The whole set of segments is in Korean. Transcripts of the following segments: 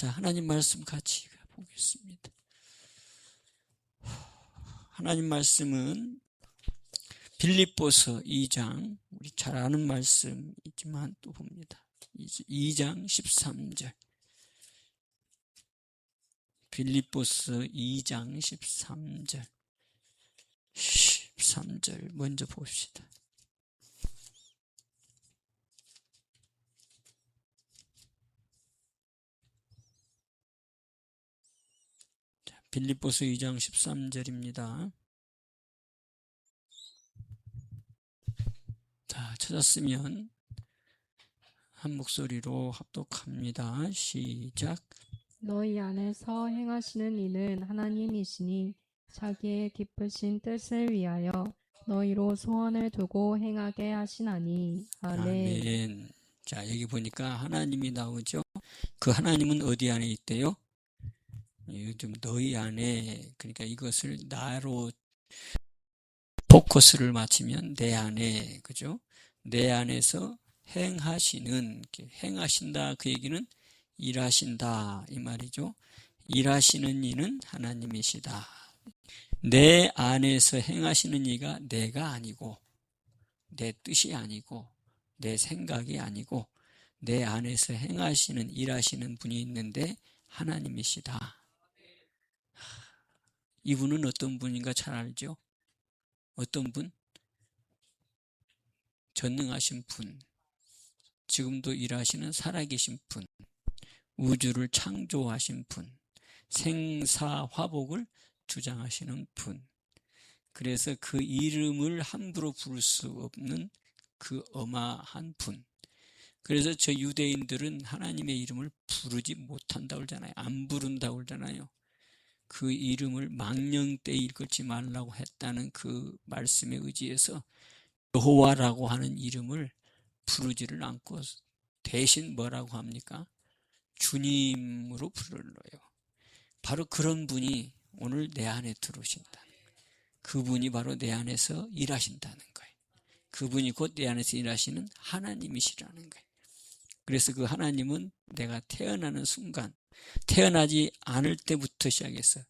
자, 하나님 말씀 같이 보겠습니다. 하나님 말씀은 빌립보서 2장, 우리 잘 아는 말씀이지만 또 봅니다. 2장 13절. 빌립보서 2장 13절. 13절 먼저 봅시다. 빌립보서 2장 13절입니다. 자, 찾았으면 한 목소리로 합독합니다. 시작. 너희 안에서 행하시는 이는 하나님이시니 자기의 기쁘신 뜻을 위하여 너희로 소원을 두고 행하게 하시나니. 아멘. 아멘. 자, 여기 보니까 하나님이 나오죠. 그 하나님은 어디 안에 있대요? 요즘 너희 안에, 그러니까 이것을 나로 포커스를 맞추면 내 안에, 그죠? 내 안에서 행하시는, 행하신다, 그 얘기는 일하신다 이 말이죠. 일하시는 이는 하나님이시다. 내 안에서 행하시는 이가 내가 아니고, 내 뜻이 아니고, 내 생각이 아니고, 내 안에서 행하시는, 일하시는 분이 있는데 하나님이시다. 이분은 어떤 분인가 잘 알죠? 어떤 분? 전능하신 분, 지금도 일하시는 살아계신 분, 우주를 창조하신 분, 생사화복을 주장하시는 분. 그래서 그 이름을 함부로 부를 수 없는 그 어마한 분. 그래서 저 유대인들은 하나님의 이름을 부르지 못한다고 그러잖아요. 안 부른다고 그러잖아요. 그 이름을 망령되이 일컫지 말라고 했다는 그 말씀에 의지해서 여호와라고 하는 이름을 부르지를 않고 대신 뭐라고 합니까? 주님으로 불러요. 바로 그런 분이 오늘 내 안에 들어오신다. 그분이 바로 내 안에서 일하신다는 거예요. 그분이 곧 내 안에서 일하시는 하나님이시라는 거예요. 그래서 그 하나님은 내가 태어나는 순간, 태어나지 않을 때부터 시작해서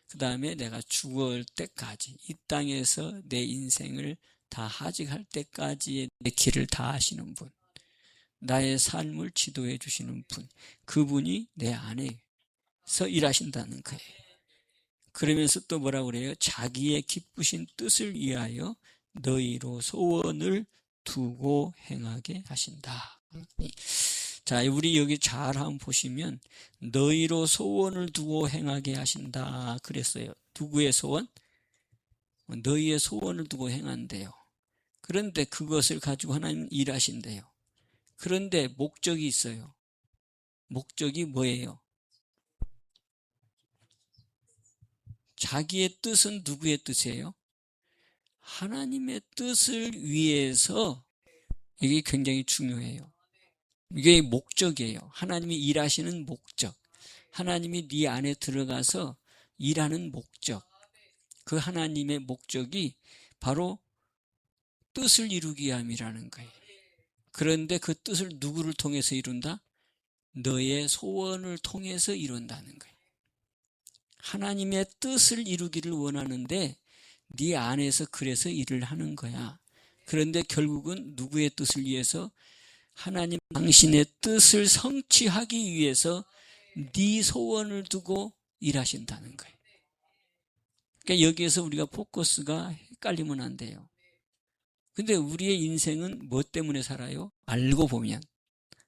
그 다음에 내가 죽을 때까지 이 땅에서 내 인생을 다 하직할 때까지의 내 길을 다 하시는 분, 나의 삶을 지도해 주시는 분, 그분이 내 안에서 일하신다는 거예요. 그러면서 또 뭐라고 그래요? 자기의 기쁘신 뜻을 위하여 너희로 소원을 두고 행하게 하신다. 자, 우리 여기 잘 한번 보시면 너희로 소원을 두고 행하게 하신다 그랬어요. 누구의 소원? 너희의 소원을 두고 행한대요. 그런데 그것을 가지고 하나님은 일하신대요. 그런데 목적이 있어요. 목적이 뭐예요? 자기의 뜻은 누구의 뜻이에요? 하나님의 뜻을 위해서. 이게 굉장히 중요해요. 이게 목적이에요. 하나님이 일하시는 목적. 하나님이 네 안에 들어가서 일하는 목적. 그 하나님의 목적이 바로 뜻을 이루기 위함이라는 거예요. 그런데 그 뜻을 누구를 통해서 이룬다? 너의 소원을 통해서 이룬다는 거예요. 하나님의 뜻을 이루기를 원하는데 네 안에서 그래서 일을 하는 거야. 그런데 결국은 누구의 뜻을 위해서? 하나님 당신의 뜻을 성취하기 위해서 네 소원을 두고 일하신다는 거예요. 그러니까 여기에서 우리가 포커스가 헷갈리면 안 돼요. 근데 우리의 인생은 뭐 때문에 살아요? 알고 보면,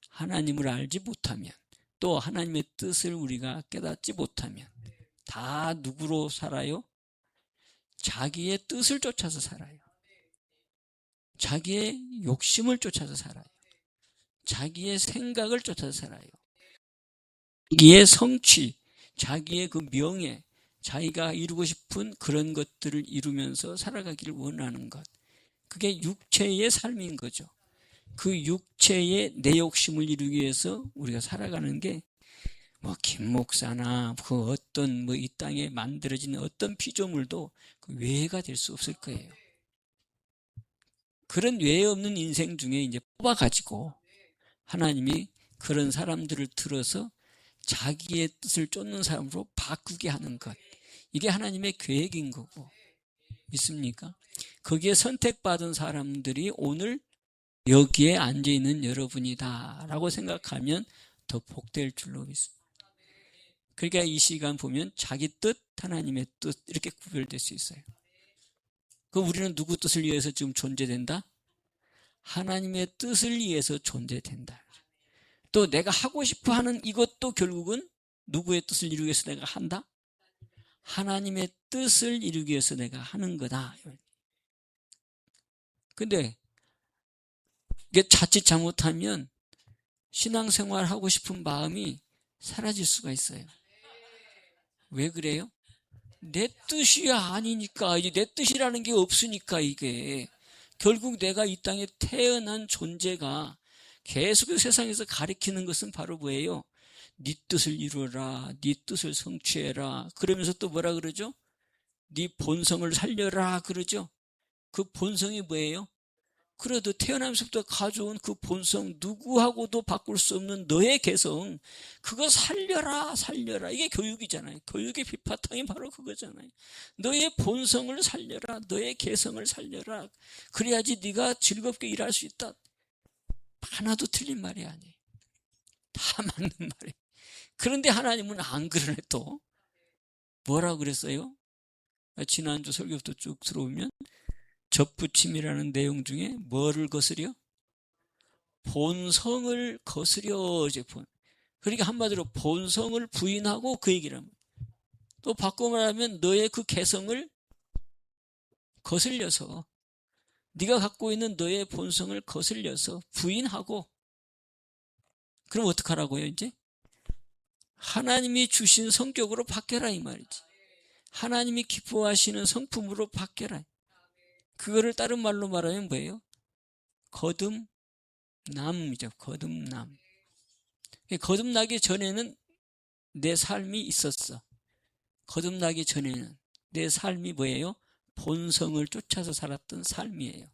하나님을 알지 못하면, 또 하나님의 뜻을 우리가 깨닫지 못하면 다 누구로 살아요? 자기의 뜻을 쫓아서 살아요. 자기의 욕심을 쫓아서 살아요. 자기의 생각을 쫓아서 살아요. 자기의 성취, 자기의 그 명예, 자기가 이루고 싶은 그런 것들을 이루면서 살아가기를 원하는 것. 그게 육체의 삶인 거죠. 그 육체의 내 욕심을 이루기 위해서 우리가 살아가는 게 김 목사나 그 어떤 이 땅에 만들어진 어떤 피조물도 그 외해가 될 수 없을 거예요. 그런 외해 없는 인생 중에 이제 뽑아가지고 하나님이 그런 사람들을 들어서 자기의 뜻을 쫓는 사람으로 바꾸게 하는 것. 이게 하나님의 계획인 거고. 믿습니까? 거기에 선택받은 사람들이 오늘 여기에 앉아있는 여러분이다 라고 생각하면 더 복될 줄로 믿습니다. 그러니까 이 시간 보면 자기 뜻, 하나님의 뜻 이렇게 구별될 수 있어요. 그럼 우리는 누구 뜻을 위해서 지금 존재된다? 하나님의 뜻을 위해서 존재된다. 또 내가 하고 싶어 하는 이것도 결국은 누구의 뜻을 이루기 위해서 내가 한다? 하나님의 뜻을 이루기 위해서 내가 하는 거다. 근데 이게 자칫 잘못하면 신앙생활 하고 싶은 마음이 사라질 수가 있어요. 왜 그래요? 내 뜻이 아니니까, 이제 내 뜻이라는 게 없으니까 이게. 결국 내가 이 땅에 태어난 존재가 계속 세상에서 가리키는 것은 바로 뭐예요? 네 뜻을 이루어라, 네 뜻을 성취해라. 그러면서 또 뭐라 그러죠? 네 본성을 살려라 그러죠. 그 본성이 뭐예요? 그래도 태어나면서부터 가져온 그 본성, 누구하고도 바꿀 수 없는 너의 개성, 그거 살려라, 살려라. 이게 교육이잖아요. 교육의 빛바탕이 바로 그거잖아요. 너의 본성을 살려라, 너의 개성을 살려라. 그래야지 네가 즐겁게 일할 수 있다. 하나도 틀린 말이 아니에요. 다 맞는 말이에요. 그런데 하나님은 안 그러네 또. 뭐라고 그랬어요? 지난주 설교부터 쭉 들어오면 접붙임이라는 내용 중에 뭐를 거스려? 본성을 거스려. 이제 그러니까 한마디로 본성을 부인하고 그 얘기를 합니다. 또 바꿔 말하면 너의 그 개성을 거슬려서, 네가 갖고 있는 너의 본성을 거슬려서 부인하고, 그럼 어떡하라고요 이제? 하나님이 주신 성격으로 바뀌어라 이 말이지. 하나님이 기뻐하시는 성품으로 바뀌어라. 그거를 다른 말로 말하면 뭐예요? 거듭남이죠. 거듭남. 거듭나기 전에는 내 삶이 있었어. 거듭나기 전에는 내 삶이 뭐예요? 본성을 쫓아서 살았던 삶이에요.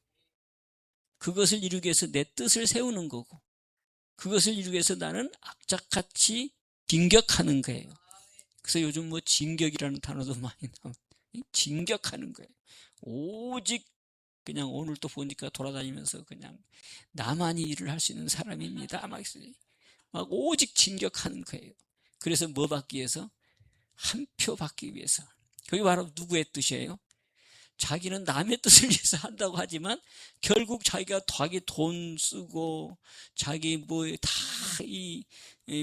그것을 이루기 위해서 내 뜻을 세우는 거고, 그것을 이루기 위해서 나는 악착같이 진격하는 거예요. 그래서 요즘 뭐 진격이라는 단어도 많이 나와요. 진격하는 거예요. 오직 그냥 오늘 또 보니까 돌아다니면서 그냥 나만이 일을 할 수 있는 사람입니다. 막 오직 진격하는 거예요. 그래서 뭐 받기 위해서? 한 표 받기 위해서. 그게 바로 누구의 뜻이에요? 자기는 남의 뜻을 위해서 한다고 하지만 결국 자기가 자기 돈 쓰고 자기 뭐 다 이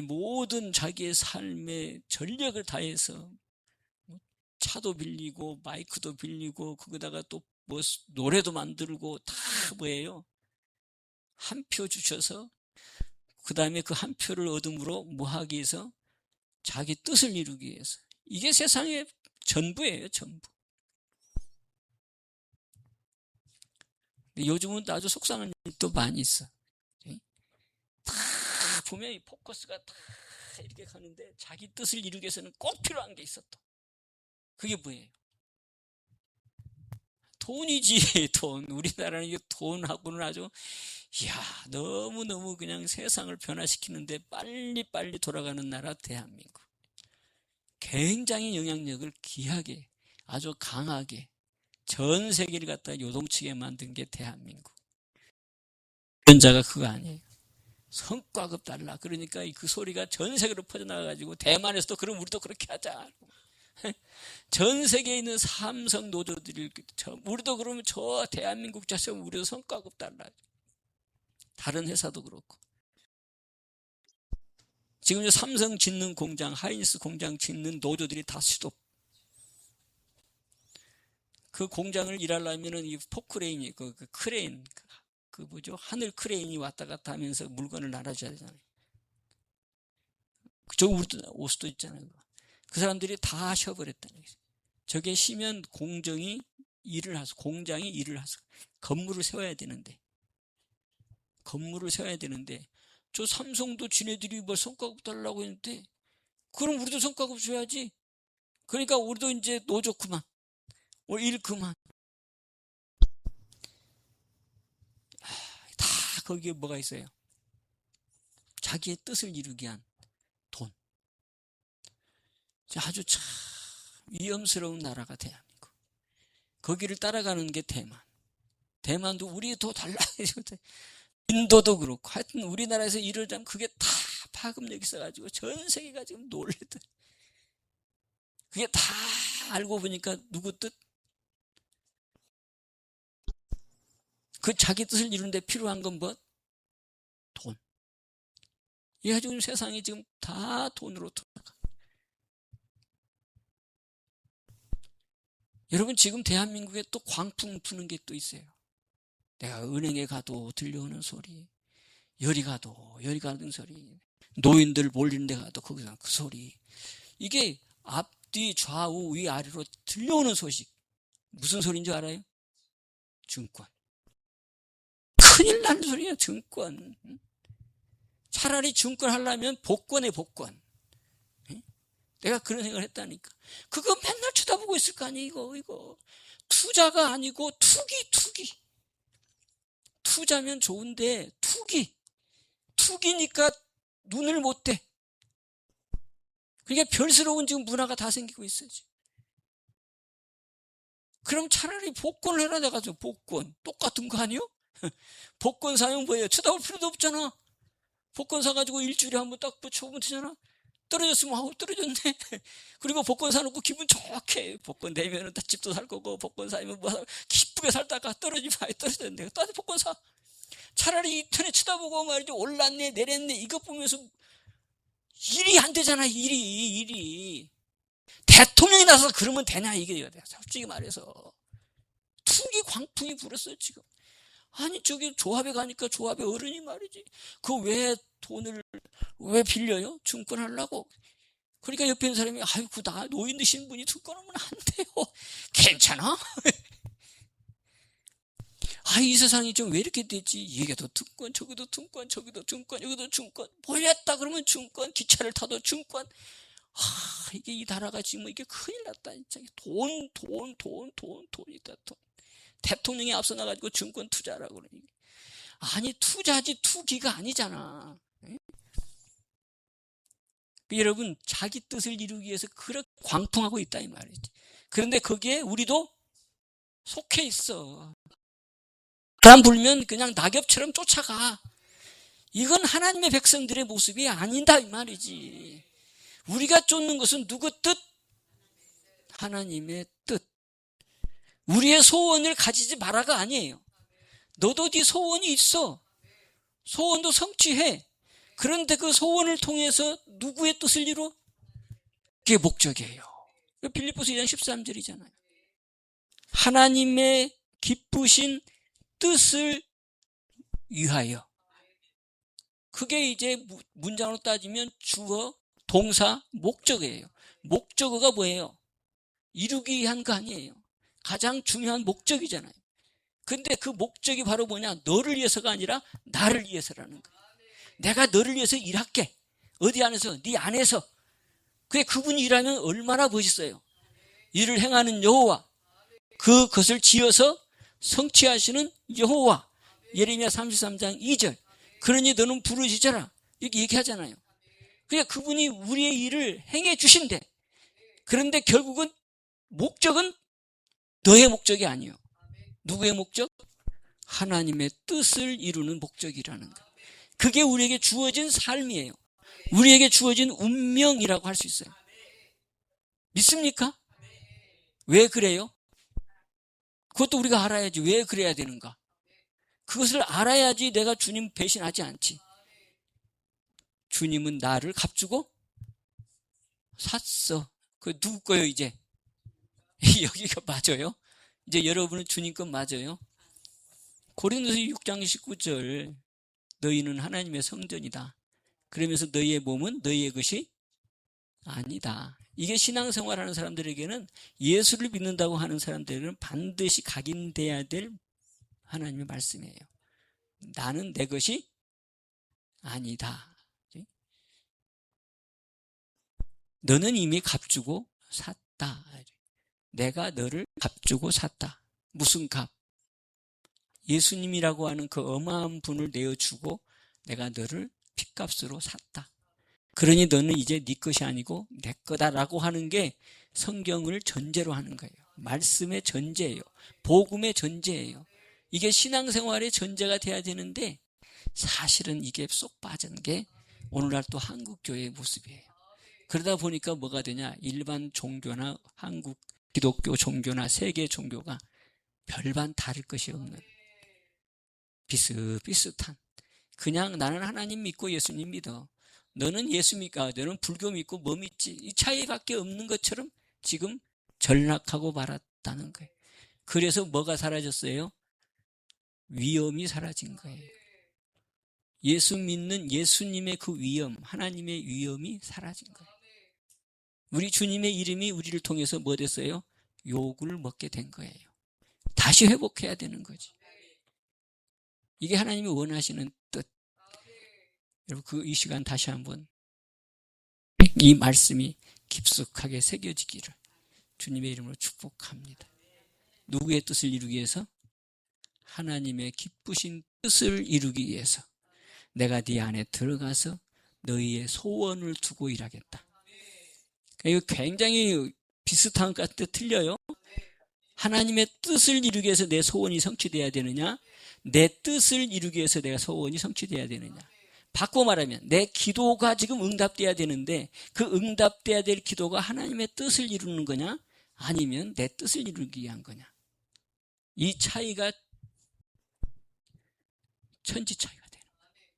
모든 자기의 삶에 전력을 다해서 차도 빌리고 마이크도 빌리고 거기다가 또 뭐 노래도 만들고 다 뭐예요? 한 표 주셔서 그 다음에 그 한 표를 얻음으로 뭐 하기 위해서? 자기 뜻을 이루기 위해서. 이게 세상의 전부예요, 전부. 근데 요즘은 아주 속상한 일도 많이 있어. 다 보면 이 포커스가 다 이렇게 가는데 자기 뜻을 이루기 위해서는 꼭 필요한 게 있어 또. 그게 뭐예요? 돈이지, 돈. 우리나라는 이 돈하고는 아주, 이야, 너무너무 그냥 세상을 변화시키는데 빨리빨리 돌아가는 나라 대한민국. 굉장히 영향력을 귀하게, 아주 강하게, 전 세계를 갖다 요동치게 만든 게 대한민국. 현자가 그거 아니에요. 성과급 달라. 그러니까 그 소리가 전 세계로 퍼져나가가지고 대만에서도 그럼 우리도 그렇게 하자. 전 세계에 있는 삼성 노조들이 우리도 그러면 저 대한민국 자체는 우리도 성과급 달라. 다른 회사도 그렇고. 지금 삼성 짓는 공장, 하이닉스 공장 짓는 노조들이 다 수도. 그 공장을 일하려면은 이 포크레인이 그 크레인 그 뭐죠? 하늘 크레인이 왔다 갔다 하면서 물건을 날아줘야 되잖아요. 저 우리도 올 수도 있잖아요. 그 사람들이 다 쉬어버렸다는 거죠. 저게 쉬면 공장이 일을 하서 건물을 세워야 되는데 저 삼성도 지네들이 뭐 성과급 달라고 했는데 그럼 우리도 성과급 줘야지. 그러니까 우리도 이제 노조 그만, 일 그만. 다 거기에 뭐가 있어요? 자기의 뜻을 이루기 위한 돈. 아주 참 위험스러운 나라가 대한민국. 거기를 따라가는 게 대만. 대만도 우리 더 달라요. 인도도 그렇고 하여튼 우리나라에서 이러자면 그게 다 파급력이 있어가지고 전 세계가 지금 놀랬다. 그게 다 알고 보니까 누구 뜻? 그 자기 뜻을 이루는데 필요한 건 뭐? 돈. 이게 지금 세상이 지금 다 돈으로 돌아가. 여러분 지금 대한민국에 또 광풍 부는 게 또 있어요. 내가 은행에 가도 들려오는 소리, 열이 가는 소리, 노인들 몰리는 데 가도 거기서 그 소리. 이게 앞뒤 좌우 위아래로 들려오는 소식. 무슨 소리인 줄 알아요? 증권. 큰일 나는 소리야, 증권. 차라리 증권 하려면 복권에 복권. 내가 그런 생각을 했다니까. 그거 맨날 쳐다보고 있을 거 아니에요, 이거. 투자가 아니고 투기. 투자면 좋은데 투기니까 눈을 못 떼. 그러니까 별스러운 지금 문화가 다 생기고 있어요. 지금. 그럼 차라리 복권을 해라. 내가 복권 똑같은 거 아니요? 복권 사용 뭐예요? 쳐다볼 필요도 없잖아. 복권 사가지고 일주일에 한번 딱 붙여보면 되잖아. 떨어졌으면 하고 떨어졌네. 그리고 복권 사놓고 기분 좋게 복권 되면은 집도 살 거고 복권 사면 뭐 기쁘게 살다가 떨어지면 아예 떨어졌네. 또 복권 사. 차라리 인터넷 쳐다보고 말이죠. 올랐네 내렸네 이거 보면서 일이 안 되잖아. 일이. 대통령이 나서 그러면 되냐 이게 솔직히 말해서. 투기 광풍이 불었어요 지금. 아니 저기 조합에 가니까 조합의 어른이 말이지. 그 왜 돈을 왜 빌려요? 증권 하려고. 그러니까 옆에 있는 사람이 아이고 나 노인 드신 분이 증권하면 안 돼요. 괜찮아? 이 세상이 좀 왜 이렇게 되지? 이게도 증권, 저기도 증권, 저기도 증권, 여기도 증권. 몰렸다 그러면 증권, 기차를 타도 증권. 이게 이 나라가 지금 이게 큰일 났다. 진짜 돈이다 돈. 대통령이 앞서 나가지고 증권 투자라고 그러니. 아니 투자지 투기가 아니잖아. 여러분 자기 뜻을 이루기 위해서 그렇게 광풍하고 있다 이 말이지. 그런데 거기에 우리도 속해 있어. 바람 불면 그냥 낙엽처럼 쫓아가. 이건 하나님의 백성들의 모습이 아니다 이 말이지. 우리가 쫓는 것은 누구 뜻? 하나님의 뜻. 우리의 소원을 가지지 마라가 아니에요. 너도 네 소원이 있어. 소원도 성취해. 그런데 그 소원을 통해서 누구의 뜻을 이루어? 그게 목적이에요. 빌립보서 2장 13절이잖아요. 하나님의 기쁘신 뜻을 위하여. 그게 이제 문장으로 따지면 주어, 동사, 목적이에요. 목적어가 뭐예요? 이루기 위한 거 아니에요. 가장 중요한 목적이잖아요. 근데 그 목적이 바로 뭐냐? 너를 위해서가 아니라 나를 위해서라는 거예요. 내가 너를 위해서 일할게. 어디 안에서? 네 안에서. 그분이 일하면 얼마나 멋있어요. 일을 행하는 여호와. 그것을 지어서 성취하시는 여호와. 예레미야 33장 2절. 그러니 너는 부르짖어라. 이렇게 얘기하잖아요. 그러니까 그분이 우리의 일을 행해 주신대. 그런데 결국은 목적은 너의 목적이 아니에요. 누구의 목적? 하나님의 뜻을 이루는 목적이라는 거. 그게 우리에게 주어진 삶이에요. 우리에게 주어진 운명이라고 할 수 있어요. 믿습니까? 왜 그래요? 그것도 우리가 알아야지. 왜 그래야 되는가? 그것을 알아야지 내가 주님 배신하지 않지. 주님은 나를 값주고 샀어. 그 누구 거예요 이제? 여기가 맞아요? 이제 여러분은 주님 것 맞아요? 고린도서 6장 19절 너희는 하나님의 성전이다. 그러면서 너희의 몸은 너희의 것이 아니다. 이게 신앙생활하는 사람들에게는 예수를 믿는다고 하는 사람들에게는 반드시 각인돼야 될 하나님의 말씀이에요. 나는 내 것이 아니다. 너는 이미 값주고 샀다. 내가 너를 값주고 샀다. 무슨 값? 예수님이라고 하는 그 어마한 분을 내어주고 내가 너를 핏값으로 샀다. 그러니 너는 이제 네 것이 아니고 내 거다라고 하는 게 성경을 전제로 하는 거예요. 말씀의 전제예요. 복음의 전제예요. 이게 신앙생활의 전제가 돼야 되는데 사실은 이게 쏙 빠진 게 오늘날 또 한국교회의 모습이에요. 그러다 보니까 뭐가 되냐, 일반 종교나 한국 기독교 종교나 세계 종교가 별반 다를 것이 없는 비슷비슷한, 그냥 나는 하나님 믿고 예수님 믿어, 너는 예수 믿고 너는 불교 믿고 뭐 믿지, 이 차이밖에 없는 것처럼 지금 전락하고 말았다는 거예요. 그래서 뭐가 사라졌어요? 위엄이 사라진 거예요. 예수 믿는 예수님의 그 위엄, 하나님의 위엄이 사라진 거예요. 우리 주님의 이름이 우리를 통해서 뭐 됐어요? 욕을 먹게 된 거예요. 다시 회복해야 되는 거지. 이게 하나님이 원하시는 뜻. 여러분, 이 시간 다시 한번 이 말씀이 깊숙하게 새겨지기를 주님의 이름으로 축복합니다. 누구의 뜻을 이루기 위해서? 하나님의 기쁘신 뜻을 이루기 위해서 내가 네 안에 들어가서 너희의 소원을 두고 일하겠다. 이거 굉장히 비슷한 것 같은데 틀려요. 하나님의 뜻을 이루기 위해서 내 소원이 성취돼야 되느냐, 내 뜻을 이루기 위해서 내가 소원이 성취돼야 되느냐. 바꿔 말하면 내 기도가 지금 응답돼야 되는데 그 응답돼야 될 기도가 하나님의 뜻을 이루는 거냐, 아니면 내 뜻을 이루기 위한 거냐. 이 차이가 천지 차이가 되는 거예요.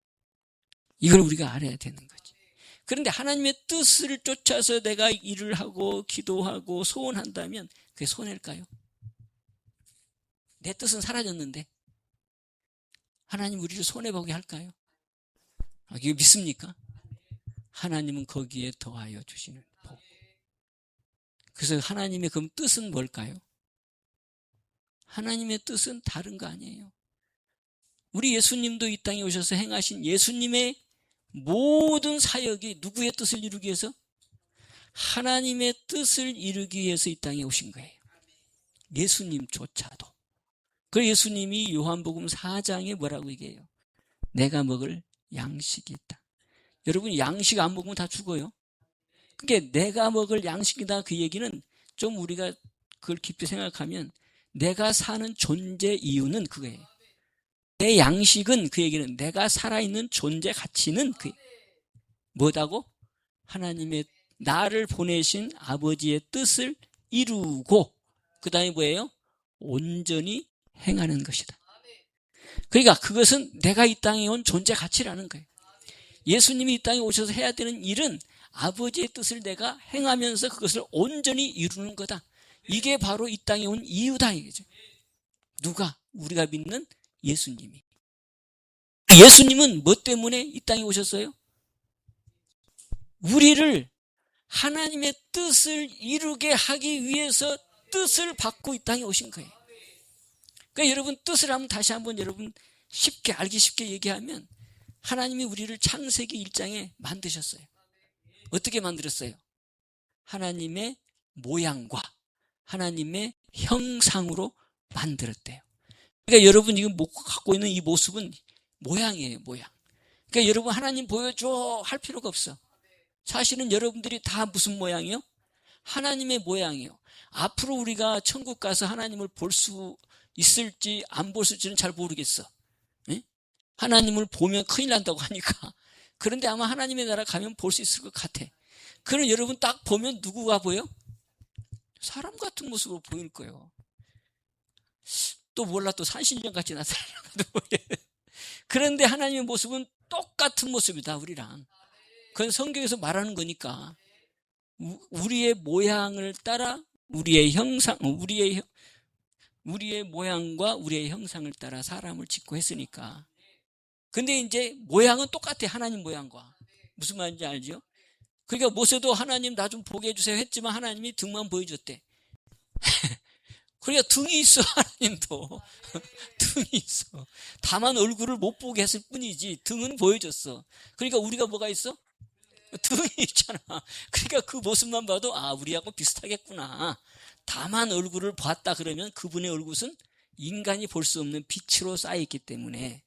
이걸 우리가 알아야 되는 거지. 그런데 하나님의 뜻을 쫓아서 내가 일을 하고 기도하고 소원한다면 그게 손해일까요? 내 뜻은 사라졌는데 하나님 우리를 손해보게 할까요? 이거 믿습니까? 하나님은 거기에 더하여 주시는 복. 그래서 하나님의 그럼 뜻은 뭘까요? 하나님의 뜻은 다른 거 아니에요. 우리 예수님도 이 땅에 오셔서 행하신 예수님의 모든 사역이 누구의 뜻을 이루기 위해서? 하나님의 뜻을 이루기 위해서 이 땅에 오신 거예요. 예수님조차도. 그래서 예수님이 요한복음 4장에 뭐라고 얘기해요? 내가 먹을 양식이 있다. 여러분, 양식 안 먹으면 다 죽어요. 그러니까 내가 먹을 양식이다, 그 얘기는 좀 우리가 그걸 깊이 생각하면 내가 사는 존재 이유는 그거예요. 내 양식은, 그 얘기는 내가 살아있는 존재 가치는 뭐다고? 하나님의 나를 보내신 아버지의 뜻을 이루고 그 다음에 뭐예요? 온전히 행하는 것이다. 그러니까 그것은 내가 이 땅에 온 존재 가치라는 거예요. 예수님이 이 땅에 오셔서 해야 되는 일은 아버지의 뜻을 내가 행하면서 그것을 온전히 이루는 거다. 이게 바로 이 땅에 온 이유다 이거죠. 누가? 우리가 믿는 예수님이. 예수님은 뭐 때문에 이 땅에 오셨어요? 우리를 하나님의 뜻을 이루게 하기 위해서 뜻을 받고 이 땅에 오신 거예요. 그러니까 여러분, 뜻을 한번 다시 한번 여러분 쉽게 알기 쉽게 얘기하면 하나님이 우리를 창세기 1장에 만드셨어요. 어떻게 만들었어요? 하나님의 모양과 하나님의 형상으로 만들었대요. 그러니까 여러분 지금 갖고 있는 이 모습은 모양이에요, 모양. 그러니까 여러분 하나님 보여줘 할 필요가 없어. 사실은 여러분들이 다 무슨 모양이요? 하나님의 모양이요. 앞으로 우리가 천국 가서 하나님을 볼 수 있을지 안 볼 수 있을지는 잘 모르겠어. 네? 하나님을 보면 큰일 난다고 하니까. 그런데 아마 하나님의 나라 가면 볼 수 있을 것 같아. 그럼 여러분 딱 보면 누구가 보여? 사람 같은 모습으로 보일 거예요. 또 몰라, 또 산신령같이 나타나는 거예요. 그런데 하나님의 모습은 똑같은 모습이다, 우리랑. 그건 성경에서 말하는 거니까. 우리의 모양을 따라 우리의 형상, 우리의 모양과 우리의 형상을 따라 사람을 짓고 했으니까. 근데 이제 모양은 똑같아, 하나님 모양과. 무슨 말인지 알죠? 그러니까 모세도 하나님 나 좀 보게 해주세요 했지만 하나님이 등만 보여줬대. 그러니까 등이 있어, 하나님도. 등이 있어. 다만 얼굴을 못 보게 했을 뿐이지 등은 보여줬어. 그러니까 우리가 뭐가 있어? 등이 있잖아. 그러니까 그 모습만 봐도 아, 우리하고 비슷하겠구나. 다만 얼굴을 봤다 그러면 그분의 얼굴은 인간이 볼 수 없는 빛으로 쌓여있기 때문에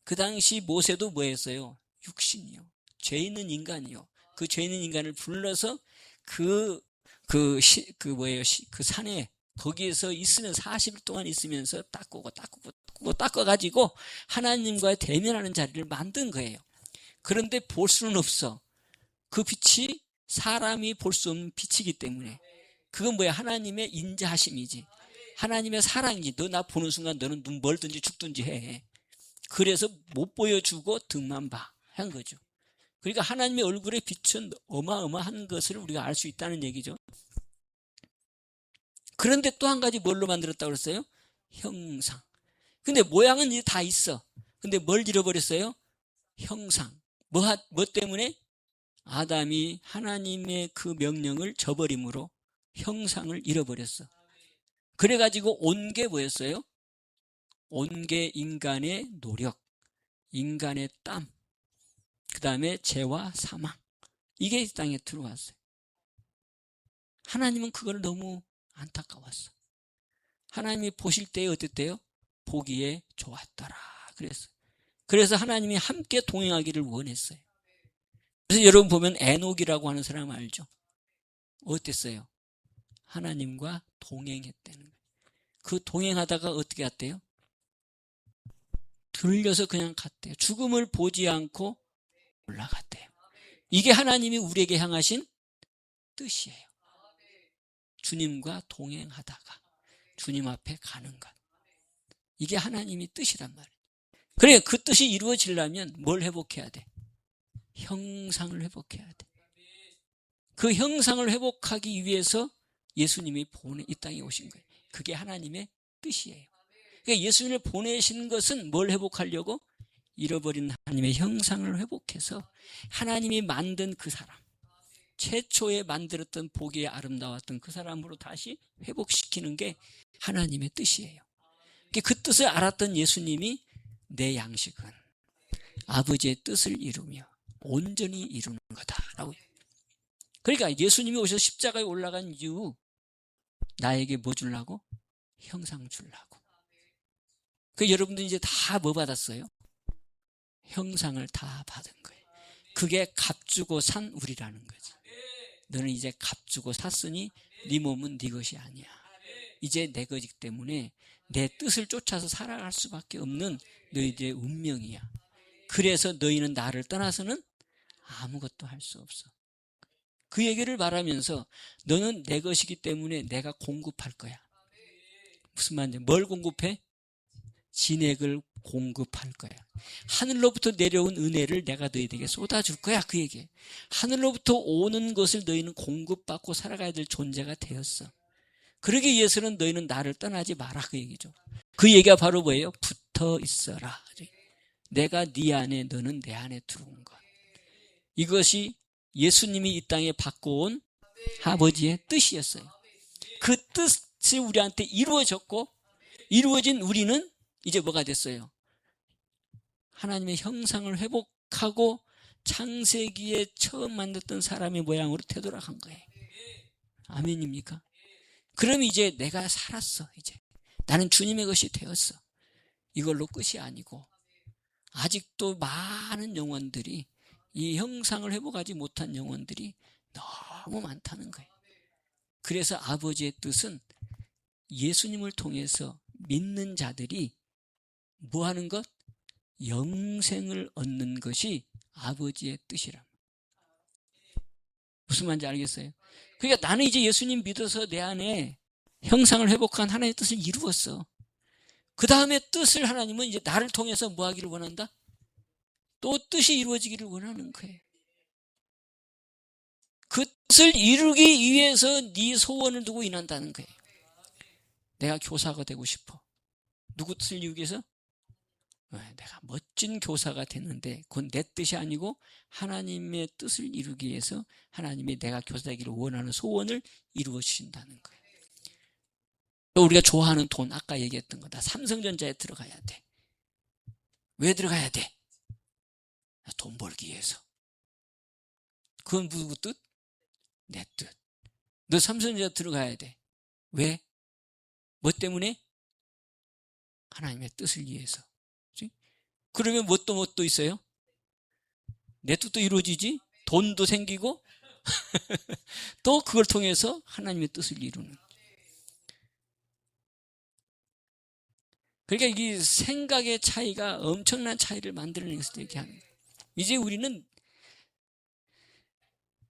그 당시 모세도 뭐 했어요? 육신이요. 죄 있는 인간이요. 그 죄 있는 인간을 불러서 그 산에 거기에서 있으면 40일 동안 있으면서 닦아가지고 하나님과 대면하는 자리를 만든 거예요. 그런데 볼 수는 없어. 그 빛이 사람이 볼 수 없는 빛이기 때문에. 그건 뭐야? 하나님의 인자하심이지. 하나님의 사랑이지. 너 나 보는 순간 너는 눈 멀든지 죽든지 해. 그래서 못 보여주고 등만 봐. 한 거죠. 그러니까 하나님의 얼굴의 빛은 어마어마한 것을 우리가 알 수 있다는 얘기죠. 그런데 또 한 가지 뭘로 만들었다고 그랬어요? 형상. 근데 모양은 이제 다 있어. 근데 뭘 잃어버렸어요? 형상. 뭐 때문에? 아담이 하나님의 그 명령을 저버림으로 형상을 잃어버렸어. 그래가지고 온 게 뭐였어요? 온 게 인간의 노력, 인간의 땀, 그 다음에 죄와 사망. 이게 이 땅에 들어왔어요. 하나님은 그걸 너무 안타까웠어. 하나님이 보실 때에 어땠대요? 보기에 좋았더라. 그랬어요. 그래서 하나님이 함께 동행하기를 원했어요. 그래서 여러분 보면 에녹이라고 하는 사람 알죠? 어땠어요? 하나님과 동행했다는 거예요. 그 동행하다가 어떻게 했대요? 들려서 그냥 갔대요. 죽음을 보지 않고 올라갔대요. 이게 하나님이 우리에게 향하신 뜻이에요. 주님과 동행하다가 주님 앞에 가는 것. 이게 하나님의 뜻이란 말이에요. 그래, 그 뜻이 이루어지려면 뭘 회복해야 돼? 형상을 회복해야 돼. 그 형상을 회복하기 위해서 예수님이 이 땅에 오신 거예요. 그게 하나님의 뜻이에요. 그러니까 예수님을 보내신 것은 뭘 회복하려고? 잃어버린 하나님의 형상을 회복해서 하나님이 만든 그 사람, 최초에 만들었던 보기에 아름다웠던 그 사람으로 다시 회복시키는 게 하나님의 뜻이에요. 그 뜻을 알았던 예수님이 내 양식은 아버지의 뜻을 이루며 온전히 이루는 거다라고. 그러니까 예수님이 오셔서 십자가에 올라간 이유, 나에게 뭐 주려고? 형상 주려고. 그 여러분들 이제 다 뭐 받았어요? 형상을 다 받은 거예요. 그게 값주고 산 우리라는 거죠. 너는 이제 값주고 샀으니 네 몸은 네 것이 아니야. 이제 내 것이기 때문에 내 뜻을 쫓아서 살아갈 수밖에 없는 너희들의 운명이야. 그래서 너희는 나를 떠나서는 아무것도 할 수 없어. 그 얘기를 말하면서 너는 내 것이기 때문에 내가 공급할 거야. 무슨 말인지, 뭘 공급해? 진액을 공급할 거야. 하늘로부터 내려온 은혜를 내가 너희에게 쏟아줄 거야. 그 얘기예요. 하늘로부터 오는 것을 너희는 공급받고 살아가야 될 존재가 되었어. 그러기 위해서는 너희는 나를 떠나지 마라. 그 얘기죠. 그 얘기가 바로 뭐예요? 붙어 있어라. 내가 네 안에, 너는 내 안에 들어온 것. 이것이 예수님이 이 땅에 바꿔온 아버지의 뜻이었어요. 그 뜻이 우리한테 이루어졌고, 이루어진 우리는 이제 뭐가 됐어요? 하나님의 형상을 회복하고 창세기에 처음 만났던 사람의 모양으로 되돌아간 거예요. 아멘입니까? 그럼 이제 내가 살았어. 이제 나는 주님의 것이 되었어. 이걸로 끝이 아니고 아직도 많은 영혼들이, 이 형상을 회복하지 못한 영혼들이 너무 많다는 거예요. 그래서 아버지의 뜻은 예수님을 통해서 믿는 자들이 뭐 하는 것? 영생을 얻는 것이 아버지의 뜻이랍니다. 무슨 말인지 알겠어요? 그러니까 나는 이제 예수님 믿어서 내 안에 형상을 회복한 하나님의 뜻을 이루었어. 그 다음에 뜻을 하나님은 이제 나를 통해서 뭐 하기를 원한다? 또 뜻이 이루어지기를 원하는 거예요. 그 뜻을 이루기 위해서 네 소원을 두고 인한다는 거예요. 내가 교사가 되고 싶어. 누구 뜻을 이루기 위해서? 내가 멋진 교사가 됐는데 그건 내 뜻이 아니고 하나님의 뜻을 이루기 위해서 하나님이 내가 교사 되기를 원하는 소원을 이루어 주신다는 거예요. 또 우리가 좋아하는 돈, 아까 얘기했던 거다. 삼성전자에 들어가야 돼. 왜 들어가야 돼? 돈 벌기 위해서. 그건 누구 뜻? 내 뜻. 너 삼성전자 들어가야 돼. 왜? 뭐 때문에? 하나님의 뜻을 위해서. 그러면 뭐 또 있어요? 내 뜻도 이루어지지? 돈도 생기고 또 그걸 통해서 하나님의 뜻을 이루는. 그러니까 이 생각의 차이가 엄청난 차이를 만들어내는 것을 얘기하는 거예요. 이제 우리는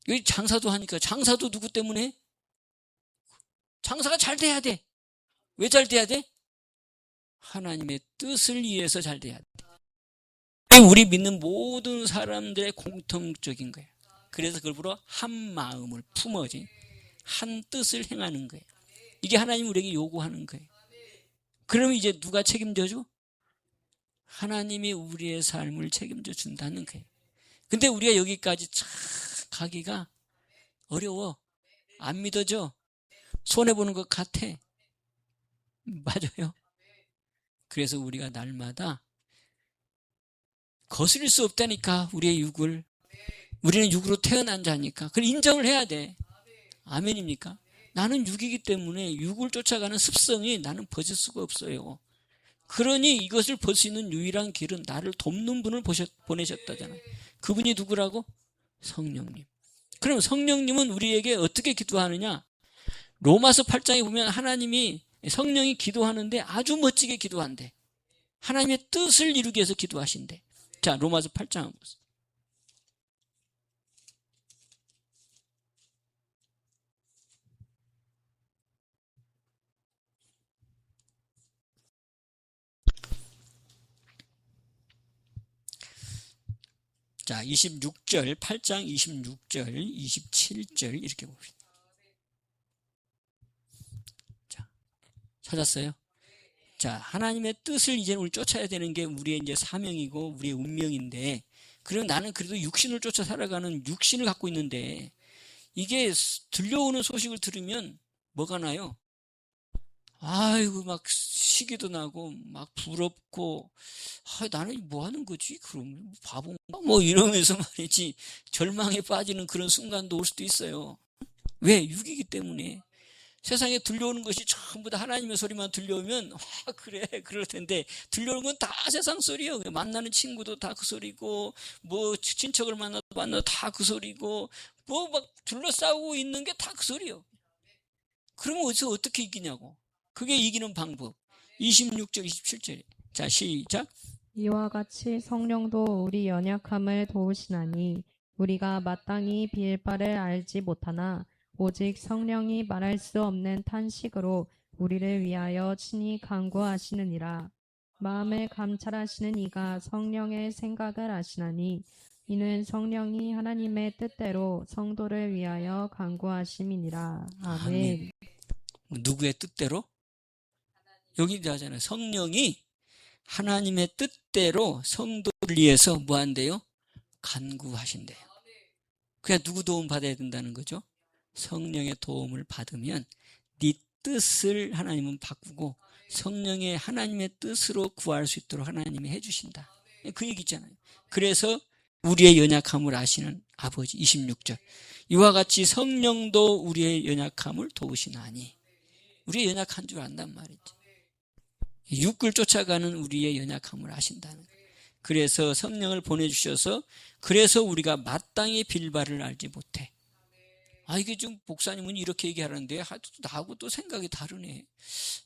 여기 장사도 하니까 장사도 누구 때문에? 장사가 잘 돼야 돼. 왜 잘 돼야 돼? 하나님의 뜻을 위해서 잘 돼야 돼. 우리 믿는 모든 사람들의 공통적인 거예요. 그래서 그걸 부르 한 마음을 품어진 한 뜻을 행하는 거예요. 이게 하나님 우리에게 요구하는 거예요. 그러면 이제 누가 책임져줘? 하나님이 우리의 삶을 책임져 준다는 거예요. 근데 우리가 여기까지 참 가기가 어려워. 안 믿어져. 손해보는 것 같아. 맞아요. 그래서 우리가 날마다 거스릴 수 없다니까, 우리의 육을. 우리는 육으로 태어난 자니까. 그걸 인정을 해야 돼. 아멘입니까? 나는 육이기 때문에 육을 쫓아가는 습성이 나는 벗을 수가 없어요. 그러니 이것을 벗을 수 있는 유일한 길은 나를 돕는 분을 보내셨다잖아요. 그분이 누구라고? 성령님. 그럼 성령님은 우리에게 어떻게 기도하느냐? 로마서 8장에 보면 하나님이, 성령이 기도하는데 아주 멋지게 기도한대. 하나님의 뜻을 이루기 위해서 기도하신대. 자, 로마서 8장 한번 보세요. 자, 26절, 8장 26절, 27절 이렇게 봅시다. 자, 찾았어요? 자, 하나님의 뜻을 이제 우리 쫓아야 되는 게 우리의 이제 사명이고 우리의 운명인데, 그럼 나는 그래도 육신을 쫓아 살아가는 육신을 갖고 있는데, 이게 들려오는 소식을 들으면 뭐가 나요? 아이고, 막 시기도 나고 막 부럽고, 나는 뭐 하는 거지? 그럼 바본가? 뭐 이러면서 말이지 절망에 빠지는 그런 순간도 올 수도 있어요. 왜? 육이기 때문에. 세상에 들려오는 것이 전부 다 하나님의 소리만 들려오면 그래 그럴 텐데, 들려오는 건 다 세상 소리예요. 만나는 친구도 다 그 소리고, 뭐 친척을 만나도 다 그 소리고, 뭐 막 둘러싸고 있는 게 다 그 소리예요. 그러면 어디서 어떻게 이기냐고. 그게 이기는 방법. 26절 27절. 자, 시작. 이와 같이 성령도 우리 연약함을 도우시나니 우리가 마땅히 빌 바를 알지 못하나 오직 성령이 말할 수 없는 탄식으로 우리를 위하여 친히 간구하시느니라. 마음을 감찰하시는 이가 성령의 생각을 아시나니 이는 성령이 하나님의 뜻대로 성도를 위하여 간구하심이니라. 아멘. 누구의 뜻대로? 여기 나잖아요. 성령이 하나님의 뜻대로 성도를 위해서 뭐 한대요? 간구하신대요. 그냥 누구 도움 받아야 된다는 거죠? 성령의 도움을 받으면 네 뜻을 하나님은 바꾸고 성령의 하나님의 뜻으로 구할 수 있도록 하나님이 해주신다. 그 얘기 있잖아요. 그래서 우리의 연약함을 아시는 아버지. 26절. 이와 같이 성령도 우리의 연약함을 도우시나니. 우리의 연약한 줄 안단 말이지. 육을 쫓아가는 우리의 연약함을 아신다는 거예요. 그래서 성령을 보내주셔서, 그래서 우리가 마땅히 빌 바를 알지 못해. 이게 좀 목사님은 이렇게 얘기하는데 나하고 또 생각이 다르네.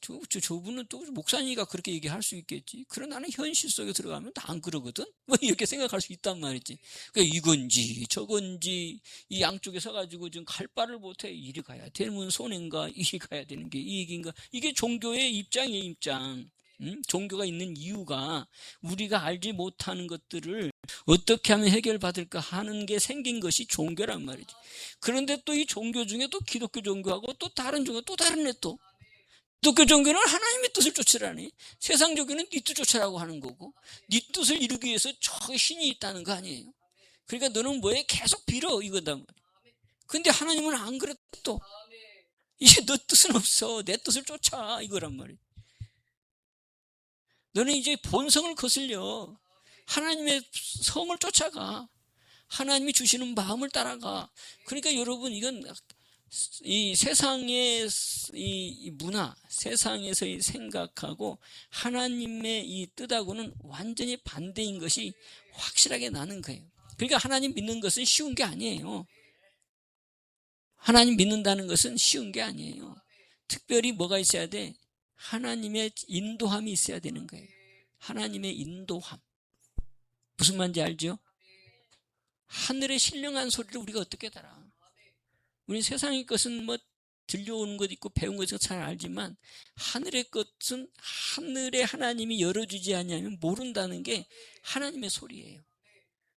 저분은 또 목사님이가 그렇게 얘기할 수 있겠지. 그러나 나는 현실 속에 들어가면 다 안 그러거든. 뭐 이렇게 생각할 수 있단 말이지. 그러니까 이건지 저건지 이 양쪽에 서가지고 지금 갈 바를 못해. 이리 가야 되는 손해인가, 이리 가야 되는 게 이익인가. 이게 종교의 입장이에요, 입장. 종교가 있는 이유가 우리가 알지 못하는 것들을 어떻게 하면 해결받을까 하는 게 생긴 것이 종교란 말이지. 그런데 또 이 종교 중에 또 기독교 종교하고 또 다른 종교, 또 다른 애 또. 기독교 종교는 하나님의 뜻을 쫓으라니. 세상 종교는 네 뜻 쫓으라고 하는 거고, 네 뜻을 이루기 위해서 저 신이 있다는 거 아니에요. 그러니까 너는 뭐에 계속 빌어 이거단 말이야. 근데 하나님은 안 그래. 또 이제 너 뜻은 없어. 내 뜻을 쫓아 이거란 말이야. 너는 이제 본성을 거슬려. 하나님의 성을 쫓아가. 하나님이 주시는 마음을 따라가. 그러니까 여러분, 이건 이 세상의 이 문화, 세상에서의 생각하고 하나님의 이 뜻하고는 완전히 반대인 것이 확실하게 나는 거예요. 그러니까 하나님 믿는 것은 쉬운 게 아니에요. 하나님 믿는다는 것은 쉬운 게 아니에요. 특별히 뭐가 있어야 돼? 하나님의 인도함이 있어야 되는 거예요. 하나님의 인도함. 무슨 말인지 알죠? 하늘의 신령한 소리를 우리가 어떻게 달아? 우리 세상의 것은 뭐 들려오는 것 있고 배운 것은 잘 알지만 하늘의 것은 하늘에 하나님이 열어주지 않으면 모른다는 게 하나님의 소리예요.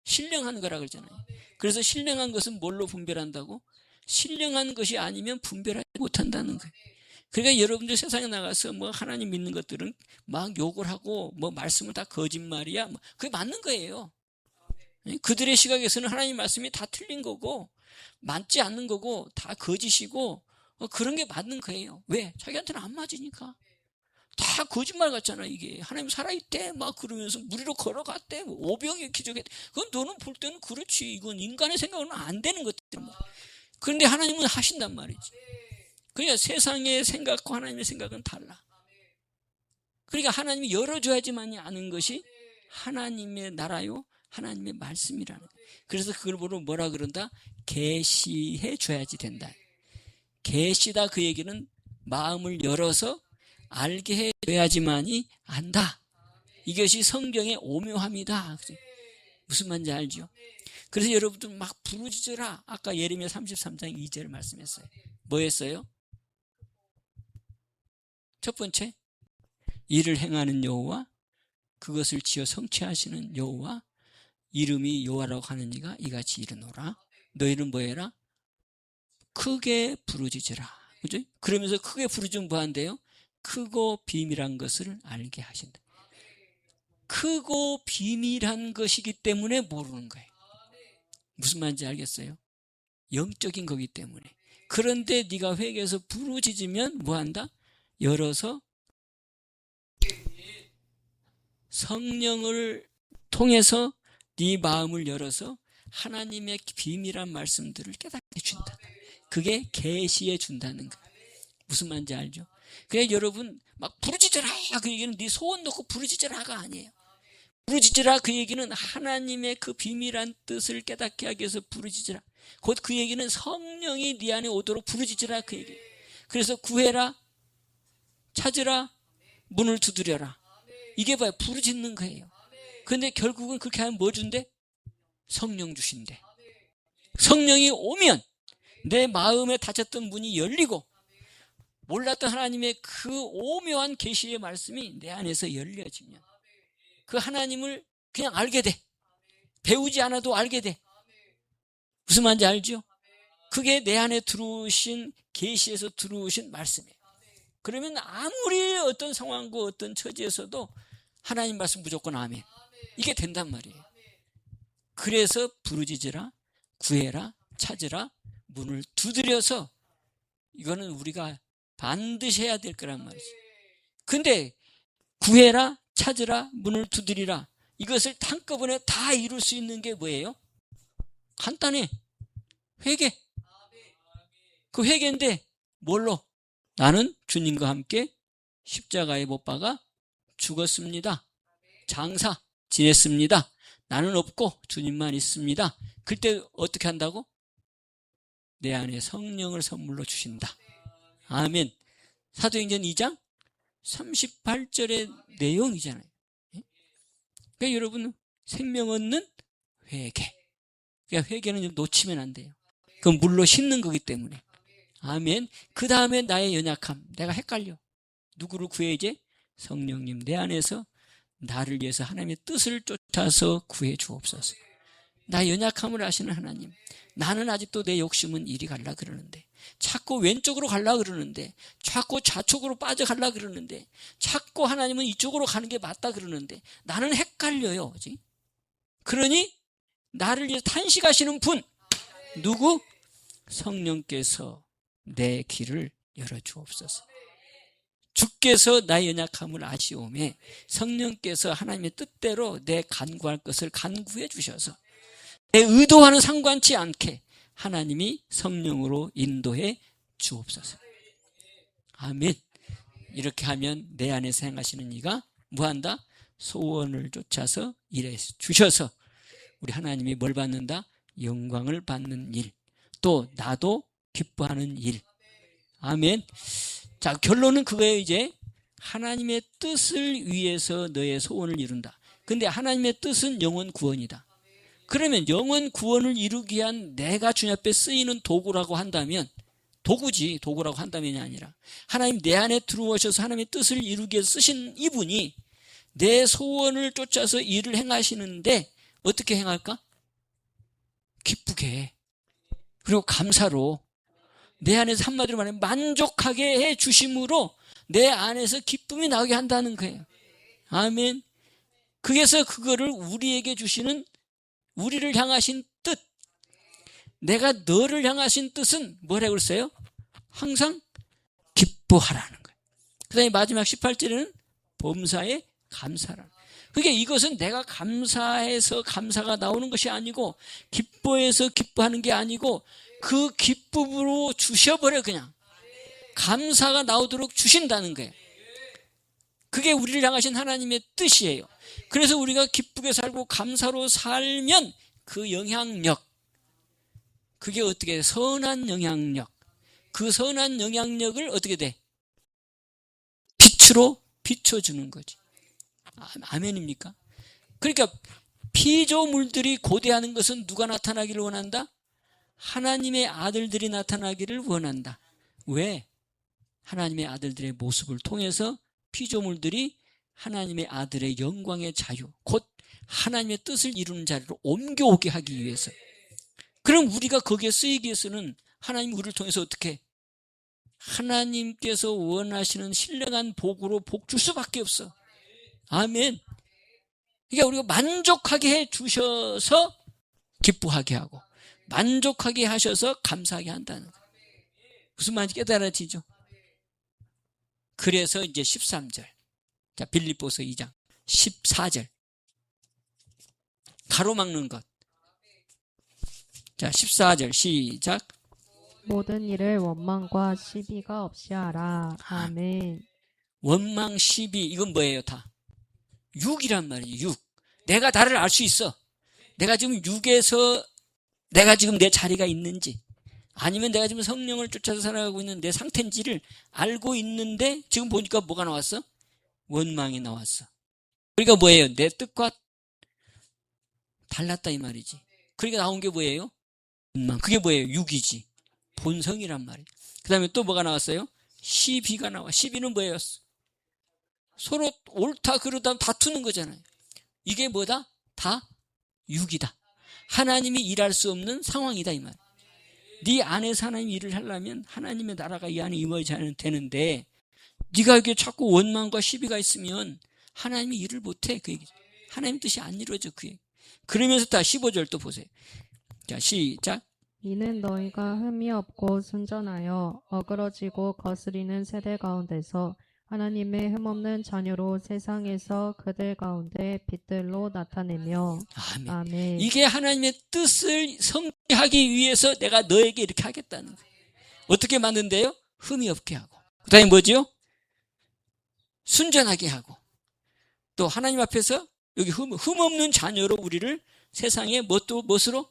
신령한 거라 그러잖아요. 그래서 신령한 것은 뭘로 분별한다고? 신령한 것이 아니면 분별하지 못한다는 거예요. 그러니까 여러분들 세상에 나가서 뭐 하나님 믿는 것들은 막 욕을 하고 뭐 말씀은 다 거짓말이야. 뭐 그게 맞는 거예요. 그들의 시각에서는 하나님 말씀이 다 틀린 거고 맞지 않는 거고 다 거짓이고 그런 게 맞는 거예요. 왜? 자기한테는 안 맞으니까. 다 거짓말 같잖아. 이게 하나님 살아있대 막 그러면서 무리로 걸어갔대 오병이어 기적했대. 그건 너는 볼 때는 그렇지. 이건 인간의 생각으로는 안 되는 것들. 그런데 하나님은 하신단 말이지. 그러니까 세상의 생각과 하나님의 생각은 달라. 그러니까 하나님이 열어줘야지만이 아는 것이 하나님의 나라요 하나님의 말씀이라는 거예요. 그래서 그걸 보러 뭐라 그런다? 계시해 줘야지 된다. 계시다 그 얘기는 마음을 열어서 알게 해줘야지만이 안다. 이것이 성경의 오묘함이다. 무슨 말인지 알죠? 그래서 여러분들 막 부르짖어라. 아까 예레미야 33장 2절 말씀했어요. 뭐 했어요? 첫 번째, 이를 행하는 여호와, 그것을 지어 성취하시는 여호와, 이름이 여호와라고 하는 이가 이같이 이르노라. 너희는 뭐 해라? 크게 부르짖으라. 그죠? 그러면서 크게 부르짖으면 뭐 한대요? 크고 비밀한 것을 알게 하신다. 크고 비밀한 것이기 때문에 모르는 거예요. 무슨 말인지 알겠어요? 영적인 거기 때문에. 그런데 네가 회개해서 부르짖으면 뭐 한다? 열어서 성령을 통해서 네 마음을 열어서 하나님의 비밀한 말씀들을 깨닫게 준다. 그게 계시해 준다는 거예요. 무슨 말인지 알죠? 그래 여러분 막 부르짖으라 그 얘기는 네 소원 놓고 부르짖으라가 아니에요. 부르짖으라 그 얘기는 하나님의 그 비밀한 뜻을 깨닫게 하기 위해서 부르짖으라. 곧 그 얘기는 성령이 네 안에 오도록 부르짖으라 그 얘기예요. 그래서 구해라, 찾으라, 문을 두드려라. 이게 뭐야? 부르짖는 거예요. 그런데 결국은 그렇게 하면 뭐 준대? 성령 주신대. 성령이 오면 내 마음에 닫혔던 문이 열리고 몰랐던 하나님의 그 오묘한 계시의 말씀이 내 안에서 열려지면 그 하나님을 그냥 알게 돼. 배우지 않아도 알게 돼. 무슨 말인지 알죠? 그게 내 안에 들어오신 계시에서 들어오신 말씀이에요. 그러면 아무리 어떤 상황과 어떤 처지에서도 하나님 말씀 무조건 아멘. 이게 된단 말이에요. 그래서 부르짖으라, 구해라, 찾으라, 문을 두드려서 이거는 우리가 반드시 해야 될 거란 말이지. 근데 구해라, 찾으라, 문을 두드리라 이것을 한꺼번에 다 이룰 수 있는 게 뭐예요? 간단해. 회개. 그 회개인데 뭘로? 나는 주님과 함께 십자가에 못 박아 죽었습니다. 장사 지냈습니다. 나는 없고 주님만 있습니다. 그때 어떻게 한다고? 내 안에 성령을 선물로 주신다. 아멘. 사도행전 2장 38절의 내용이잖아요. 그러니까 여러분 생명 얻는 회개. 그러니까 회개는 좀 놓치면 안 돼요. 그건 물로 씻는 거기 때문에. 아멘. 그 다음에 나의 연약함. 내가 헷갈려. 누구를 구해야지? 성령님 내 안에서 나를 위해서 하나님의 뜻을 쫓아서 구해 주옵소서. 나의 연약함을 아시는 하나님. 나는 아직도 내 욕심은 이리 갈라 그러는데 자꾸 왼쪽으로 갈라 그러는데 자꾸 좌측으로 빠져갈라 그러는데 자꾸 하나님은 이쪽으로 가는 게 맞다 그러는데 나는 헷갈려요. 그렇지? 그러니 나를 위해서 탄식하시는 분 누구? 성령께서 내 길을 열어주옵소서. 주께서 나의 연약함을 아시오매 성령께서 하나님의 뜻대로 내 간구할 것을 간구해 주셔서 내 의도와는 상관치 않게 하나님이 성령으로 인도해 주옵소서. 아멘. 이렇게 하면 내 안에서 행하시는 이가 뭐한다? 소원을 쫓아서 일해 주셔서 우리 하나님이 뭘 받는다? 영광을 받는 일. 또 나도 기뻐하는 일. 아멘. 자, 결론은 그거예요. 이제 하나님의 뜻을 위해서 너의 소원을 이룬다. 근데 하나님의 뜻은 영혼 구원이다. 그러면 영혼 구원을 이루기 위한 내가 주님 앞에 쓰이는 도구라고 한다면, 도구지, 도구라고 한다면이 아니라 하나님 내 안에 들어오셔서 하나님의 뜻을 이루기 위해서 쓰신 이분이 내 소원을 쫓아서 일을 행하시는데 어떻게 행할까? 기쁘게 해. 그리고 감사로 내 안에서 한마디로 말하면 만족하게 해 주심으로 내 안에서 기쁨이 나오게 한다는 거예요. 아멘. 그래서 그거를 우리에게 주시는, 우리를 향하신 뜻, 내가 너를 향하신 뜻은 뭐라고 그랬어요? 항상 기뻐하라는 거예요. 그 다음에 마지막 18절에는 범사에 감사라. 그게 이것은 내가 감사해서 감사가 나오는 것이 아니고, 기뻐해서 기뻐하는 게 아니고, 그 기쁨으로 주셔버려. 그냥 감사가 나오도록 주신다는 거예요. 그게 우리를 향하신 하나님의 뜻이에요. 그래서 우리가 기쁘게 살고 감사로 살면 그 영향력, 그게 어떻게 돼? 선한 영향력. 그 선한 영향력을 어떻게 돼? 빛으로 비춰주는 거지. 아멘입니까? 그러니까 피조물들이 고대하는 것은 누가 나타나기를 원한다? 하나님의 아들들이 나타나기를 원한다. 왜? 하나님의 아들들의 모습을 통해서 피조물들이 하나님의 아들의 영광의 자유, 곧 하나님의 뜻을 이루는 자리로 옮겨오게 하기 위해서. 그럼 우리가 거기에 쓰이기 위해서는 하나님 우리를 통해서 어떻게? 하나님께서 원하시는 신령한 복으로 복 줄 수밖에 없어. 아멘. 그러니까 우리가 만족하게 해 주셔서 기뻐하게 하고, 만족하게 하셔서 감사하게 한다는 거예요. 무슨 말인지 깨달아지죠? 그래서 이제 13절. 자, 빌립보서 2장 14절. 가로막는 것. 자, 14절 시작. 모든 일을 원망과 시비가 없이 하라. 아멘. 원망, 시비, 이건 뭐예요? 다 육이란 말이에요. 육. 내가 나를 알 수 있어. 내가 지금 육에서 내가 지금 내 자리가 있는지, 아니면 내가 지금 성령을 쫓아서 살아가고 있는 내 상태인지를 알고 있는데, 지금 보니까 뭐가 나왔어? 원망이 나왔어. 그러니까 뭐예요? 내 뜻과 달랐다 이 말이지. 그러니까 나온 게 뭐예요? 원망. 그게 뭐예요? 육이지. 본성이란 말이에요. 그 다음에 또 뭐가 나왔어요? 시비가 나와. 시비는 뭐예요? 서로 옳다 그르다 다투는 거잖아요. 이게 뭐다? 다 육이다. 하나님이 일할 수 없는 상황이다 이 말. 네 안에서 하나님 일을 하려면 하나님의 나라가 이 안에 임하지 되는데, 네가 이렇게 자꾸 원망과 시비가 있으면 하나님이 일을 못해. 그 얘기죠. 하나님 뜻이 안 이루어져. 그 얘기. 그러면서 다 15절 또 보세요. 자, 시작. 이는 너희가 흠이 없고 순전하여 어그러지고 거스리는 세대 가운데서 하나님의 흠없는 자녀로 세상에서 그들 가운데 빛들로 나타내며. 아멘. 아멘. 이게 하나님의 뜻을 성취하기 위해서 내가 너에게 이렇게 하겠다는 거예요. 어떻게 만든대요? 흠이 없게 하고. 그 다음에 뭐지요? 순전하게 하고. 또 하나님 앞에서 여기 흠 없는 자녀로 우리를 세상에 무엇으로?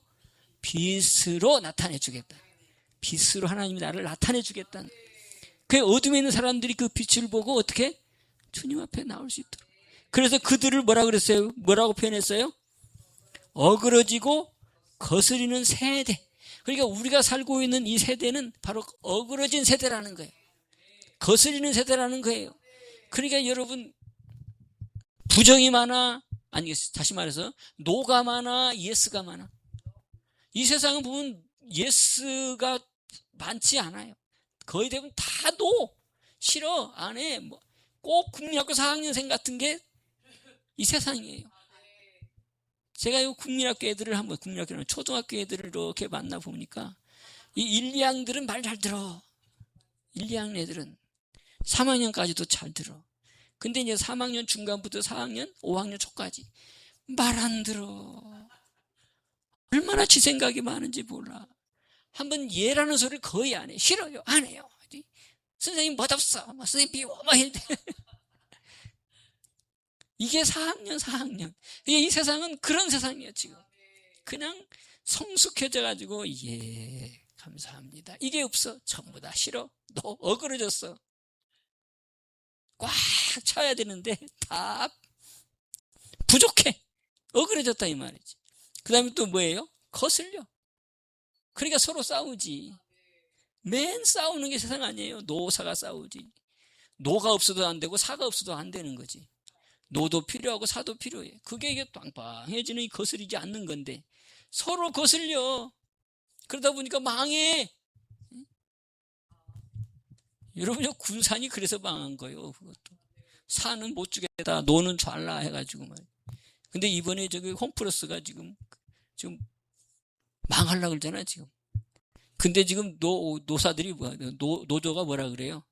빛으로 나타내 주겠다. 빛으로 하나님이 나를 나타내 주겠다는. 그 어둠에 있는 사람들이 그 빛을 보고 어떻게? 주님 앞에 나올 수 있도록. 그래서 그들을 뭐라 그랬어요? 뭐라고 표현했어요? 어그러지고 거스리는 세대. 그러니까 우리가 살고 있는 이 세대는 바로 어그러진 세대라는 거예요. 거스리는 세대라는 거예요. 그러니까 여러분, 부정이 많아, 아니 다시 말해서 노가 많아, 예스가 많아. 이 세상은 보면 예스가 많지 않아요. 거의 대부분 다 노, 싫어, 안 해. 뭐 꼭 국민학교 4학년생 같은 게 이 세상이에요. 제가 이 국민학교 애들을 한번, 국민학교는 초등학교 애들을 이렇게 만나 보니까 이 1, 2학년들은 말 잘 들어. 1, 2학년 애들은 3학년까지도 잘 들어. 근데 이제 3학년 중간부터 4학년, 5학년 초까지 말 안 들어. 얼마나 지 생각이 많은지 몰라. 한번 얘라는 소리를 거의 안 해. 싫어요. 안 해요. 선생님 멋없어. 선생님 비워. 막 이럴 때. 이게 4학년. 이 세상은 그런 세상이에요, 지금. 그냥 성숙해져 가지고 예 감사합니다. 이게 없어. 전부 다 싫어. 너 어그러졌어. 꽉 차야 되는데 다 부족해. 어그러졌다 이 말이지. 그 다음에 또 뭐예요? 거슬려. 그러니까 서로 싸우지. 맨 싸우는 게 세상 아니에요. 노사가 싸우지. 노가 없어도 안 되고 사가 없어도 안 되는 거지. 노도 필요하고 사도 필요해. 그게 이게 빵빵해지는 거스리지 않는 건데 서로 거슬려. 그러다 보니까 망해. 여러분, 군산이 그래서 망한 거예요. 그것도. 사는 못 주겠다. 노는 잘라 해가지고 말이야. 근데 이번에 저기 홈플러스가 지금 망하려고 그러잖아, 지금. 근데 지금 노사들이 노조가 뭐라 그래요?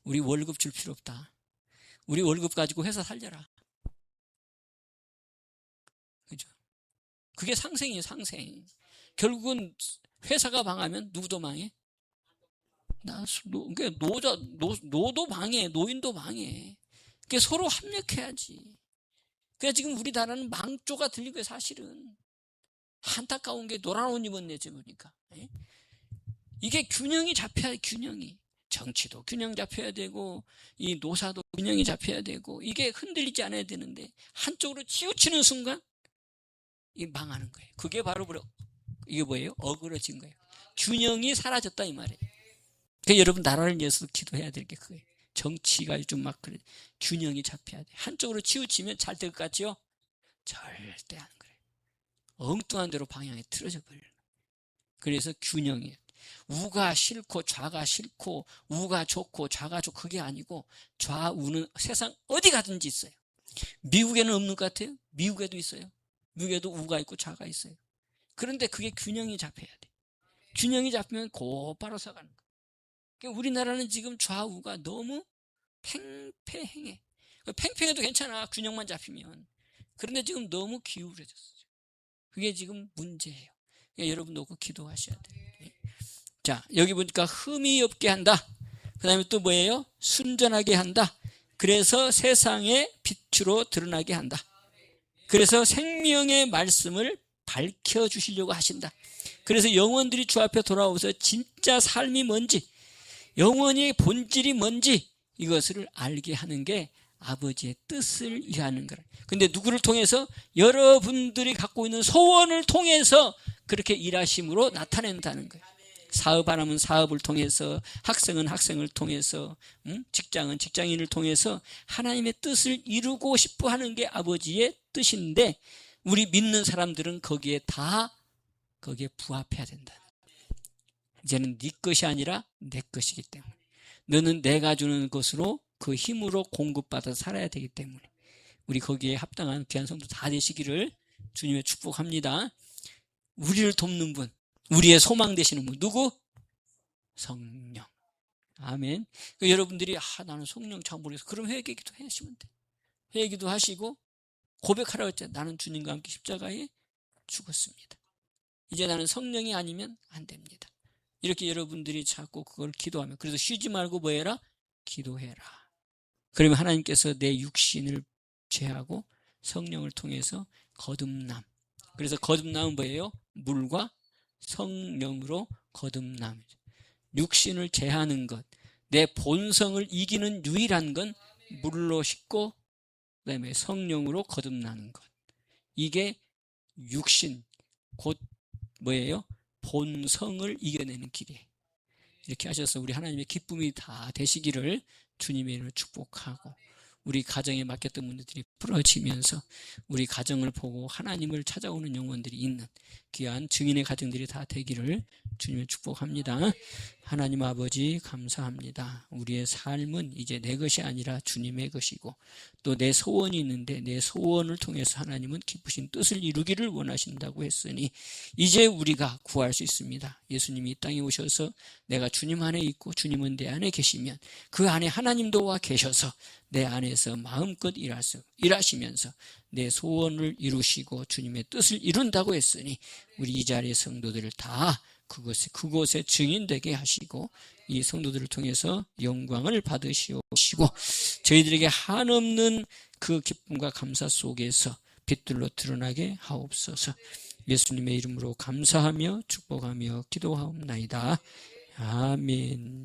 우리 월급 줄 필요 없다. 우리 월급 가지고 회사 살려라. 그죠? 그게 상생이에요, 상생. 결국은 회사가 망하면 누구도 망해? 노도 망해, 노인도 망해. 그게 서로 합력해야지. 그래서 지금 우리나라는 망조가 들린 거예요, 사실은. 안타까운 게 노란 옷 입었네, 보니까. 이게 균형이 잡혀야, 균형이. 정치도 균형 잡혀야 되고, 이 노사도 균형이 잡혀야 되고, 이게 흔들리지 않아야 되는데, 한쪽으로 치우치는 순간, 이 망하는 거예요. 그게 바로, 이게 뭐예요? 어그러진 거예요. 균형이 사라졌다, 이 말이에요. 그러니까 여러분, 나라를 위해서 기도해야 될 게 그거예요. 정치가 좀 막 그래. 균형이 잡혀야 돼. 한쪽으로 치우치면 잘 될 것 같지요? 절대 안 그래요. 엉뚱한 대로 방향이 틀어져 버려요. 그래서 균형이에요. 우가 싫고 좌가 싫고 우가 좋고 좌가 좋고 그게 아니고 좌우는 세상 어디 가든지 있어요. 미국에는 없는 것 같아요? 미국에도 있어요. 미국에도 우가 있고 좌가 있어요. 그런데 그게 균형이 잡혀야 돼. 균형이 잡히면 곧바로 서가는 거예요. 그러니까 우리나라는 지금 좌우가 너무 팽팽해. 팽팽해도 괜찮아. 균형만 잡히면. 그런데 지금 너무 기울어졌어요. 그게 지금 문제예요. 그러니까 여러분 놓고 기도하셔야 돼요. 자, 여기 보니까 흠이 없게 한다. 그 다음에 또 뭐예요? 순전하게 한다. 그래서 세상의 빛으로 드러나게 한다. 그래서 생명의 말씀을 밝혀주시려고 하신다. 그래서 영혼들이 주 앞에 돌아오서 진짜 삶이 뭔지, 영혼의 본질이 뭔지 이것을 알게 하는 게 아버지의 뜻을 이해하는 거라. 근데 누구를 통해서? 여러분들이 갖고 있는 소원을 통해서 그렇게 일하심으로 나타낸다는 거예요. 사업하라면 사업을 통해서, 학생은 학생을 통해서, 직장은 직장인을 통해서 하나님의 뜻을 이루고 싶어 하는 게 아버지의 뜻인데, 우리 믿는 사람들은 거기에 부합해야 된다. 이제는 네 것이 아니라 내 것이기 때문에, 너는 내가 주는 것으로 그 힘으로 공급받아 살아야 되기 때문에 우리 거기에 합당한 귀한 성도 다 되시기를 주님의 축복합니다. 우리를 돕는 분, 우리의 소망 되시는 분 누구? 성령. 아멘. 여러분들이 나는 성령 잘 모르겠어. 그럼 회개기도 하시면 돼. 회개기도 하시고 고백하라고 했잖아요. 나는 주님과 함께 십자가에 죽었습니다. 이제 나는 성령이 아니면 안 됩니다. 이렇게 여러분들이 자꾸 그걸 기도하면, 그래서 쉬지 말고 뭐 해라? 기도해라. 그러면 하나님께서 내 육신을 제하고 성령을 통해서 거듭남. 그래서 거듭남은 뭐예요? 물과 성령으로 거듭남이죠. 육신을 제하는 것, 내 본성을 이기는 유일한 건 물로 씻고 그다음에 성령으로 거듭나는 것. 이게 육신, 곧 뭐예요? 본성을 이겨내는 길이에요. 이렇게 하셔서 우리 하나님의 기쁨이 다 되시기를 주님의 이름으로 축복하고, 우리 가정에 맡겼던 문제들이 풀어지면서 우리 가정을 보고 하나님을 찾아오는 영혼들이 있는 귀한 증인의 가정들이 다 되기를 주님의 축복합니다. 하나님 아버지 감사합니다. 우리의 삶은 이제 내 것이 아니라 주님의 것이고, 또 내 소원이 있는데 내 소원을 통해서 하나님은 기쁘신 뜻을 이루기를 원하신다고 했으니 이제 우리가 구할 수 있습니다. 예수님이 이 땅에 오셔서 내가 주님 안에 있고 주님은 내 안에 계시면 그 안에 하나님도 와 계셔서 내 안에서 마음껏 일하시면서 내 소원을 이루시고 주님의 뜻을 이룬다고 했으니 우리 이 자리의 성도들을 다 그곳에 증인되게 하시고 이 성도들을 통해서 영광을 받으시고 저희들에게 한없는 그 기쁨과 감사 속에서 빛들로 드러나게 하옵소서. 예수님의 이름으로 감사하며 축복하며 기도하옵나이다. 아멘.